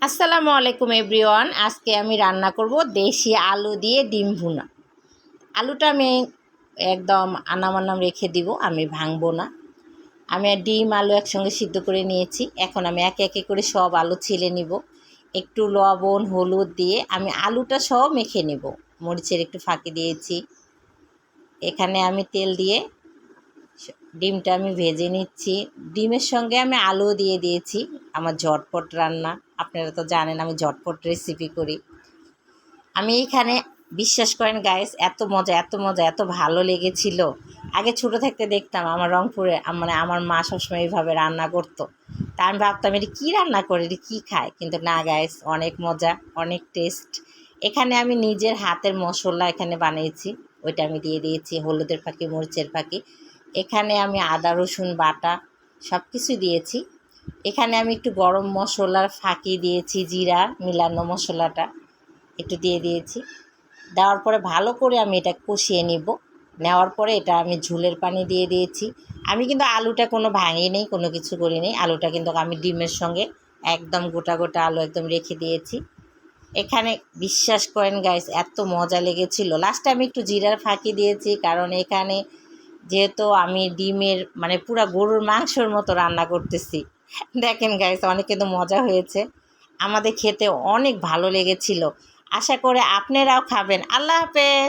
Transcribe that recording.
আসসালামু আলাইকুম এভরিওয়ান। আজকে আমি রান্না করব দেশি আলু দিয়ে ডিম ভুনা। আলুটা আমি একদম আনাম রেখে দিব, আমি ভাঙবো না। আমি ডিম আলু একসঙ্গে সিদ্ধ করে নিয়েছি। এখন আমি একে একে করে সব আলু ছিলে নিব। একটু লবণ হলুদ দিয়ে আমি আলুটা সব মেখে নেব। মরিচের একটু ফাঁকি দিয়েছি। এখানে আমি তেল দিয়ে ডিমটা আমি ভেজে নিচ্ছি। ডিমের সঙ্গে আমি আলুও দিয়ে দিয়েছি। আমার ঝটপট রান্না, আপনারা তো জানেন আমি ঝটপট রেসিপি করি। আমি এইখানে বিশ্বাস করেন গাইস, এত ভালো লেগেছিল। আগে ছোটো থাকতে দেখতাম আমার রংপুরে মানে আমার মা সবসময় এইভাবে রান্না করতো। তা আমি ভাবতাম এটা কী রান্না করে, এটা কী খায়, কিন্তু না গাইস, অনেক মজা, অনেক টেস্ট। এখানে আমি নিজের হাতের মশলা এখানে বানিয়েছি, ওইটা আমি দিয়ে দিয়েছি, হলুদের ফাঁকি মরিচের ফাঁকি। এখানে আমি আদা রসুন বাটা সব কিছু দিয়েছি। এখানে আমি একটু গরম মশলার ফাঁকি দিয়েছি, জিরা মিলানো মশলাটা একটু দিয়ে দিয়েছি। দেওয়ার পরে ভালো করে আমি এটা কষিয়ে নিব। নেওয়ার পরে এটা আমি ঝোলের পানি দিয়ে দিয়েছি। আমি কিন্তু আলুটা কোনো ভাঙি নেই, কোনো কিছু করি নেই। আলুটা কিন্তু আমি ডিমের সঙ্গে একদম গোটা আলু একদম রেখে দিয়েছি। এখানে বিশ্বাস করেন গাইস, এত মজা লেগেছিল। লাস্টে আমি একটু জিরার ফাঁকি দিয়েছি, কারণ এখানে যেহেতু আমি ডিমের মানে পুরা গরুর মাংসর মতো রান্না করতেছি। দেখেন গাইস, অনেক কিন্তু মজা হয়েছে, আমাদের খেতে অনেক ভালো লেগেছিল। আশা করে আপনারাও খাবেন। আল্লাহ হাফেজ।